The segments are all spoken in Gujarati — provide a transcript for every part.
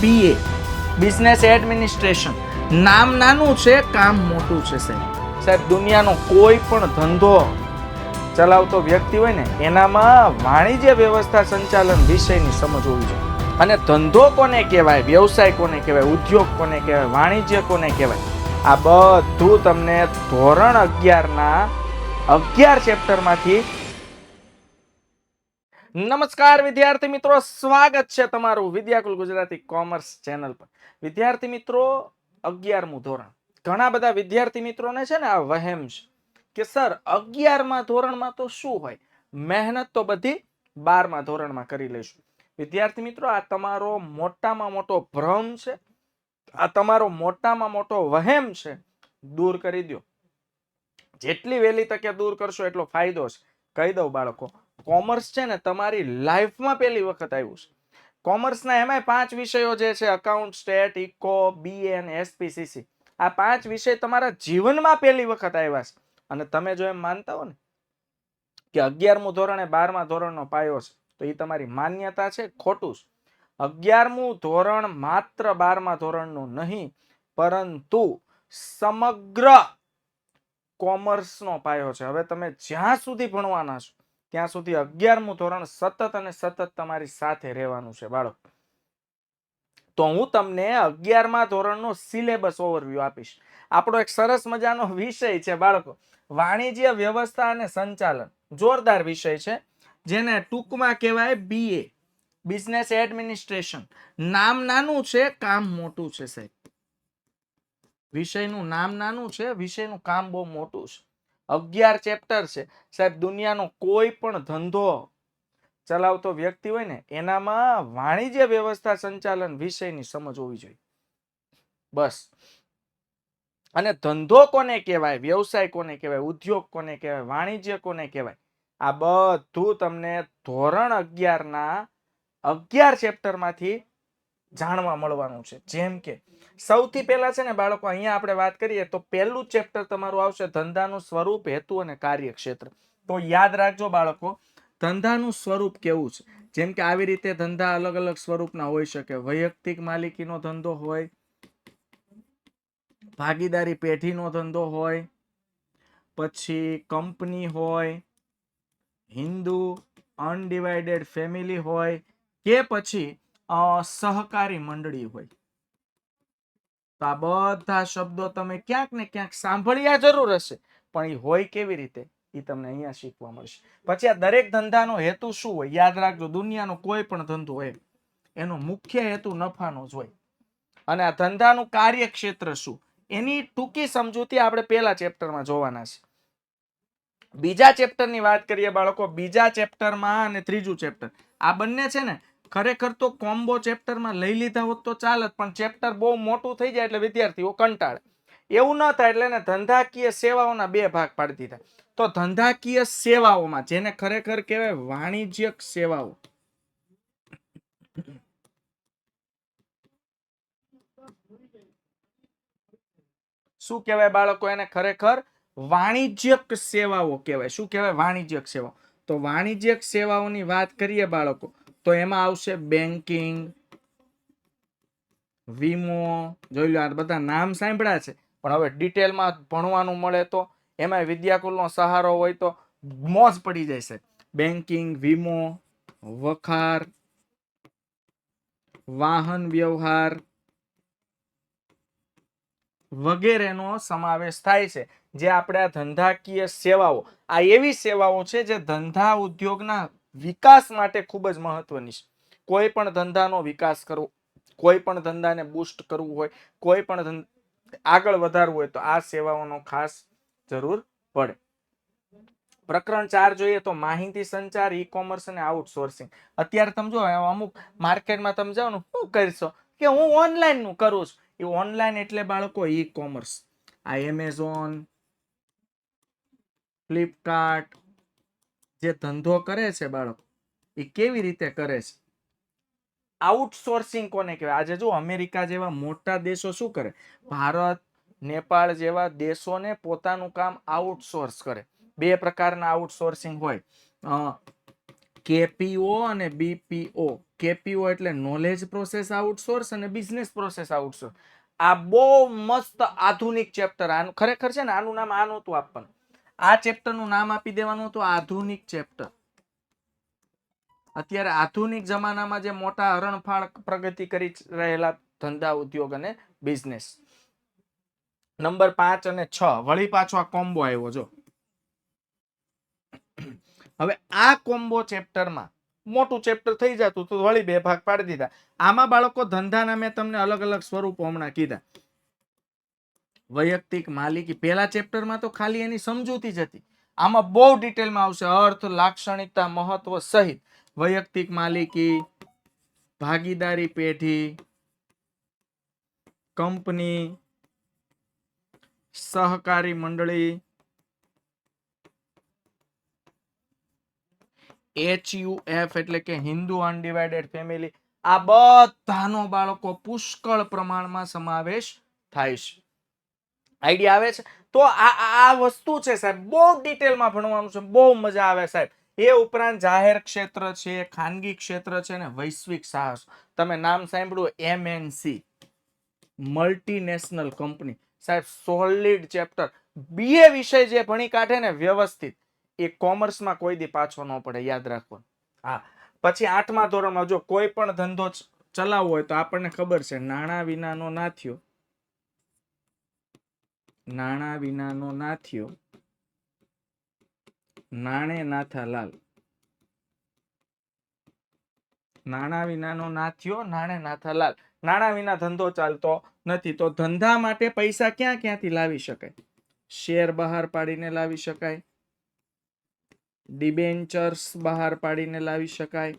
BA business administration. નામ નાનું છે, કામ મોટું છે સાહેબ. દુનિયાનો કોઈ પણ ધંધો ચલાવતો વ્યક્તિ હોય ને એનામાં વાણિજ્ય વ્યવસ્થા સંચાલન વિષયની સમજ હોવી જોઈએ. અને ધંધો કોને કહેવાય, વ્યવસાય કોને કહેવાય, ઉદ્યોગ કોને કહેવાય, વાણિજ્ય કોને કહેવાય, આ બધું તમને ધોરણ 11ના 11 ચેપ્ટરમાંથી. નમસ્કાર વિદ્યાર્થી મિત્રો, સ્વાગત છે તમારું વિદ્યાકુલ ગુજરાતી કોમર્સ ચેનલ પર. વિદ્યાર્થી મિત્રો, 11મું ધોરણ. ઘણા બધા વિદ્યાર્થી મિત્રોને છે ને આ વહેમ છે કે સર 11મા ધોરણમાં તો શું હોય, મહેનત તો બધી 12મા ધોરણમાં કરી લઈશું. વિદ્યાર્થી મિત્રો, આ તમારો મોટામાં મોટો ભ્રમ છે, આ તમારો મોટામાં મોટો વહેમ છે. દૂર કરી દો. જેટલી વહેલી તકે દૂર કરશો એટલો ફાયદો છે. કહી દઉં બાળકો, કોમર્સ છે ને તમારી લાઈફમાં પહેલી વખત આવ્યું છે. કોમર્સના એમાંય 5 વિષયો જે છે, અકાઉન્ટ, સ્ટેટ, ઇકો, બીએ અને એસપીસીસી, આ 5 વિષય તમારા જીવનમાં પહેલી વખત આવ્યા છે. અને તમે જો એમ માનતા હો ને કે 11મું ધોરણ એ 12મા ધોરણનો પાયો છે, તો એ તમારી માન્યતા છે, ખોટું છે. 11મું ધોરણ માત્ર 12મા ધોરણનું નહીં, પરંતુ સમગ્ર કોમર્સનો પાયો છે. હવે તમે જ્યાં સુધી ભણવાના છો ત્યાં સુધી 11મું ધોરણ સતત અને સતત તમારી સાથે રહેવાનું છે બાળક. તો હું તમને 11મા ધોરણનો સિલેબસ ઓવરવ્યુ આપીશ. આપણો એક સરસ મજાનો વિષય છે બાળકો, વાણિજ્ય વ્યવસ્થા અને સંચાલન. જોરદાર વિષય છે, જેને ટૂંકમાં કહેવાય BA બિઝનેસ એડમિનિસ્ટ્રેશન. નામ નાનું છે, કામ મોટું છે સાહેબ. વિષયનું નામ નાનું છે, વિષયનું કામ બહુ મોટું છે. 11 ચેપ્ટર છે સાહેબ. દુનિયાનો કોઈ પણ ધંધો ચલાવતો વ્યક્તિ હોય ને એનામાં વાણિજ્ય વ્યવસ્થા સંચાલન વિષયની સમજ હોવી જોઈએ, બસ. અને ધંધો કોને કહેવાય, વ્યવસાય કોને કહેવાય, ઉદ્યોગ કોને કહેવાય, વાણિજ્ય કોને કહેવાય, આ બધું તમને ધોરણ 11ના 11 ચેપ્ટરમાંથી જાણવા મળવાનું છે. જેમ કે સૌથી પહેલા છે ને બાળકો, અહીંયા આપણે વાત કરીએ તો પહેલું ચેપ્ટર તમારું આવશે ધંધાનું સ્વરૂપ, હેતુ અને કાર્યક્ષેત્ર. તો યાદ રાખજો બાળકો, ધંધાનું સ્વરૂપ કેવું છે. જેમ કે આવી રીતે ધંધા અલગ અલગ સ્વરૂપના હોઈ શકે. વૈયક્તિક માલિકીનો ધંધો હોય, ભાગીદારી પેઢીનો ધંધો હોય, પછી કંપની હોય, હિન્દુ અનડિવાઇડેડ ફેમિલી હોય, કે પછી સહકારી મંડળી હોય. તો આ બધા શબ્દો તમે ક્યાંક ને ક્યાંક સાંભળ્યા જરૂર હશે, પણ એ હોય કેવી રીતે એ તમને અહીંયા શીખવા મળશે. પછી આ દરેક ધંધાનો હેતુ શું હોય, યાદ રાખજો. દુનિયાનો કોઈ પણ ધંધો હોય એનો મુખ્ય હેતુ નફાનો જ હોય. અને આ ધંધાનું કાર્યક્ષેત્ર શું, એની ટૂંકી સમજૂતી આપણે પહેલા ચેપ્ટરમાં જોવાના છે. બીજા ચેપ્ટરની વાત કરીએ બાળકો, બીજા ચેપ્ટરમાં અને ત્રીજું ચેપ્ટર, આ બંને છે ને ખરેખર તો કોમ્બો ચેપ્ટરમાં લઈ લીધા હોત તો ચાલત, પણ ચેપ્ટર બહુ મોટું થઈ જાય એટલે વિદ્યાર્થીઓ કંટાળે. એવું ન થાય એટલે એને ધંધાકીય સેવાઓના 2 ભાગ પાડી દીધા. તો ધંધાકીય સેવાઓમાં, જેને ખરેખર કહેવાય વાણિજ્યક સેવાઓ, શું કહેવાય બાળકો, એને ખરેખર વાણિજ્યક સેવાઓ કહેવાય. શું કહેવાય? વાણિજ્યક સેવાઓ. તો વાણિજ્યક સેવાઓની વાત કરીએ બાળકો, તો એમાં આવશે બેન્કિંગ, વીમો. જોઈ લો, આ બધા નામ સાંભળ્યા છે, પણ હવે ડિટેલમાં ભણવાનું મળે તો એમાં વિદ્યાકુલનો સહારો હોય તો મોજ પડી જાય છે. બેન્કિંગ, વીમો, વખાર, વાહન વ્યવહાર વગેરેનો સમાવેશ થાય છે. જે આપણે આ ધંધાકીય સેવાઓ, આ એવી સેવાઓ છે જે ધંધા ઉદ્યોગના વિકાસ માટે ખૂબ જ મહત્વની છે. કોઈ પણ ધંધાનો વિકાસ કરવો, કોઈ પણ ધંધાને બૂસ્ટ કરવું હોય, કોઈ પણ આગળ વધારવું હોય તો આ સેવાઓનો ખાસ જરૂર પડે. પ્રકરણ 4 જોઈએ તો માહિતી સંચાર, ઈ કોમર્સ અને આઉટસોર્સિંગ. અત્યારે તમે જો અમુક માર્કેટમાં તમે જાઓ ને, શું કરશો કે હું ઓનલાઈન નું કરું છું. એ ઓનલાઈન એટલે બાળકો ઈ કોમર્સ. આ એમેઝોન, ફ્લિપકાર્ટ જે ધંધો કરે છે બાળકો, એ કેવી રીતે કરે છે. આઉટસોર્સિંગ કોને કહેવાય? આજે જો અમેરિકા જેવા મોટા દેશો શું કરે, ભારત, નેપાળ જેવા દેશોને પોતાનું કામ આઉટસોર્સ કરે. 2 પ્રકારના આઉટસોર્સિંગ હોય, KPO અને BPO. કેપીઓ એટલે નોલેજ પ્રોસેસ આઉટસોર્સ અને બિઝનેસ પ્રોસેસ આઉટસોર્સ. આ બહુ મસ્ત આધુનિક ચેપ્ટર. આનું ખરેખર છે ને આનું નામ આ નહોતું આપવાનું. આ ચેપ્ટર નું નામ આપી દેવાનું હતું આધુનિક ચેપ્ટર. અત્યારે આધુનિક જમાનામાં જે મોટા હરણફાળ પ્રગતિ કરી રહેલા ધંધા, ઉદ્યોગ અને બિઝનેસ. નંબર 5 અને 6 વળી પાછો આ કોમ્બો આવ્યો. જો હવે આ કોમ્બો ચેપ્ટરમાં મોટું ચેપ્ટર થઈ જતું તો વળી 2 ભાગ પાડી દીધા. આમાં બાળકો ધંધાના મેં તમને અલગ અલગ સ્વરૂપો હમણાં કીધા. વૈયક્તિક માલિકી પહેલા ચેપ્ટરમાં તો ખાલી એની સમજૂતી જ હતી. આમાં બહુ ડિટેલમાં આવશે અર્થ, લાક્ષણિકતા, મહત્વ સહિત. વૈયક્તિક માલિકી, ભાગીદારી પેઢી, કંપની, સહકારી મંડળી, HUF એટલે કે હિન્દુ અનડિવાઇડેડ ફેમિલી. આ બધાનો બાળકો પુષ્કળ પ્રમાણમાં સમાવેશ થાય છે. આઈડિયા આવે છે? તો આ વસ્તુ છે સાહેબ, બહુ ડિટેલમાં ભણવાનું છે, બહુ મજા આવે સાહેબ. એ ઉપરાંત જાહેર ક્ષેત્ર છે, ખાનગી ક્ષેત્ર છે ને વૈશ્વિક સાહસ. તમે નામ સાંભળ્યું MNC, મલ્ટીનેશનલ કંપની. સાહેબ સોલિડ ચેપ્ટર. BA વિષય જે ભણી કાઢે ને વ્યવસ્થિત, એ કોમર્સમાં કોઈ દી પાછો ન પડે, યાદ રાખો. હા, પછી 8મા ધોરણમાં જો કોઈ પણ ધંધો ચલાવવો હોય તો આપણને ખબર છે નાણાં વિનાનો ના થયો. નાણાં વિનાનો ના થયો, નાણે નાથા લાલ. નાણાં વિનાનો ના થયો, નાણે નાથા લાલ. નાણાં વિના ધંધો ચાલતો નથી. તો ધંધા માટે પૈસા ક્યાંથી લાવી શકાય? શેર બહાર પાડીને લાવી શકાય, ડિબેન્ચર્સ બહાર પાડીને લાવી શકાય,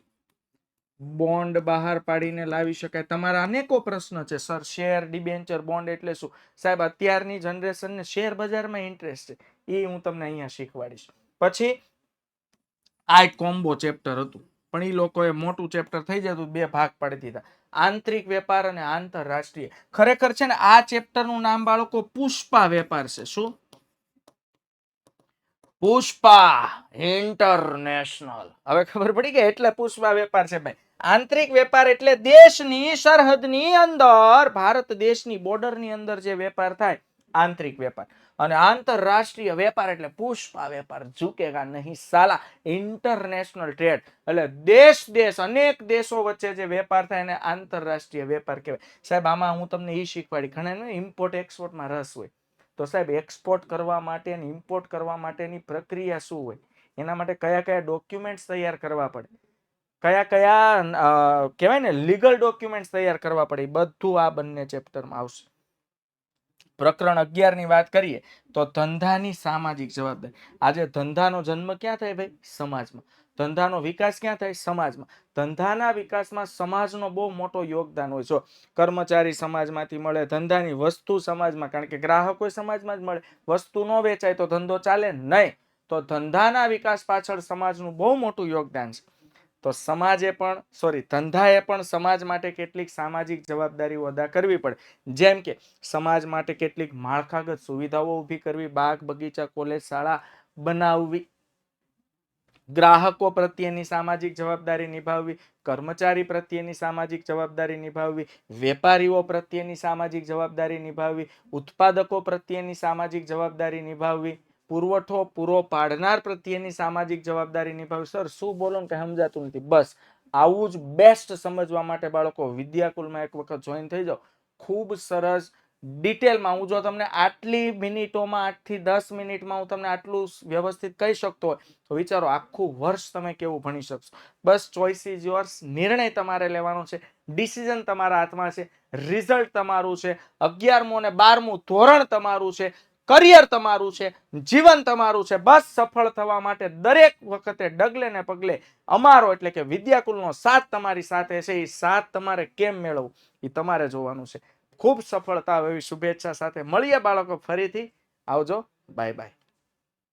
બોન્ડ બહાર પાડીને લાવી શકાય. તમારા અનેકો પ્રશ્ન છે સર, શેર, ડિબેન્ચર, બોન્ડ એટલે શું? સાહેબ અત્યારની જનરેશનને શેર બજારમાં ઇન્ટરેસ્ટ છે, એ હું તમને અહીંયા શીખવાડીશ. પછી આ કોમ્બો ચેપ્ટર હતું, પણ એ લોકોએ મોટું ચેપ્ટર થઈ જતું, 2 ભાગ પાડી દીધા. આંતરિક વેપાર અને આંતરરાષ્ટ્રીય. ખરેખર છે ને આ ચેપ્ટરનું નામ બાળકો પુષ્પા વેપાર છે. શું? પુષ્પા ઇન્ટરનેશનલ. હવે ખબર પડી કે એટલે પુષ્પા વેપાર છે ભાઈ. આંતરિક વેપાર એટલે દેશની સરહદની અંદર, ભારત દેશની બોર્ડરની અંદર જે વેપાર થાય, આંતરિક વેપાર. અને આંતરરાષ્ટ્રીય વેપાર એટલે પુષ્પા વેપાર. ઝુકેગા નહીં સાલા. ઇન્ટરનેશનલ ટ્રેડ એટલે દેશ અનેક દેશો વચ્ચે જે વેપાર થાય એને આંતરરાષ્ટ્રીય વેપાર કહેવાય. સાહેબ આમાં હું તમને એ શીખવાડી, ઘણા ઇમ્પોર્ટ એક્સપોર્ટમાં રસ હોય તો સાહેબ એક્સપોર્ટ કરવા માટે અને ઇમ્પોર્ટ કરવા માટેની પ્રક્રિયા શું હોય, એના માટે કયા કયા ડોક્યુમેન્ટ્સ તૈયાર કરવા પડે, કયા કહેવાય ને લીગલ ડોક્યુમેન્ટ્સ તૈયાર કરવા પડે, બધું આ બંને ચેપ્ટરમાં આવશે. પ્રકરણ 11 ની વાત કરીએ તો ધંધાની સામાજિક જવાબદારી. આજે ધંધાનો જન્મ ક્યાં થાય ભાઈ? સમાજમાં. ધંધાનો વિકાસ ક્યાં થાય? સમાજમાં. ધંધાના વિકાસમાં સમાજનો બહુ મોટો યોગદાન હોય છે. કર્મચારી સમાજમાંથી મળે, ધંધાની વસ્તુ સમાજમાં, કારણ કે ગ્રાહકો સમાજમાં જ મળે. વસ્તુ ન વેચાય તો ધંધો ચાલે નહીં. તો ધંધાના વિકાસ પાછળ સમાજનું બહુ મોટું યોગદાન છે. તો ધંધાએ પણ સમાજ માટે કેટલીક સામાજિક જવાબદારીઓ અદા કરવી પડે. જેમ કે સમાજ માટે કેટલીક માળખાગત સુવિધાઓ ઊભી કરવી, બાગ બગીચા, કોલેજ, શાળા બનાવવી, ગ્રાહકો પ્રત્યેની સામાજિક જવાબદારી નિભાવવી, કર્મચારી પ્રત્યેની સામાજિક જવાબદારી નિભાવવી, વેપારીઓ પ્રત્યેની સામાજિક જવાબદારી નિભાવવી, ઉત્પાદકો પ્રત્યેની સામાજિક જવાબદારી નિભાવવી, પુરવઠો પૂરો પાડનાર પ્રત્યેની સામાજિક જવાબદારી નિભાવવી. સર શું બોલો ને કઈ સમજાતું નથી. બસ આવું જ બેસ્ટ સમજવા માટે બાળકો વિદ્યાકુલમાં એક વખત જોઈન થઈ જાઓ. ખૂબ સરસ ડિટેલમાં હું જો તમને આટલી મિનિટોમાં 8 થી 10 મિનિટમાં હું તમને આટલું વ્યવસ્થિત કહી શકતો હોય તો વિચારો આખું વર્ષ તમે કેવું ભણી શકશો. બસ ચોઇસ ઇઝ યોર્સ. નિર્ણય તમારે લેવાનો છે, ડિસિઝન તમારા હાથમાં છે, રિઝલ્ટ તમારું છે, 11મું અને 12મું ધોરણ તમારું છે, કરિયર તમારું છે, જીવન તમારું છે. બસ સફળ થવા માટે દરેક વખતે ડગલે ને પગલે અમારો એટલે કે વિદ્યાકુલનો સાથ તમારી સાથે છે. એ સાથ તમારે કેમ મેળવવું એ તમારે જોવાનું છે. ખૂબ સફળતા એવી શુભેચ્છા સાથે મળીએ બાળકો ફરીથી. આવજો. Bye bye.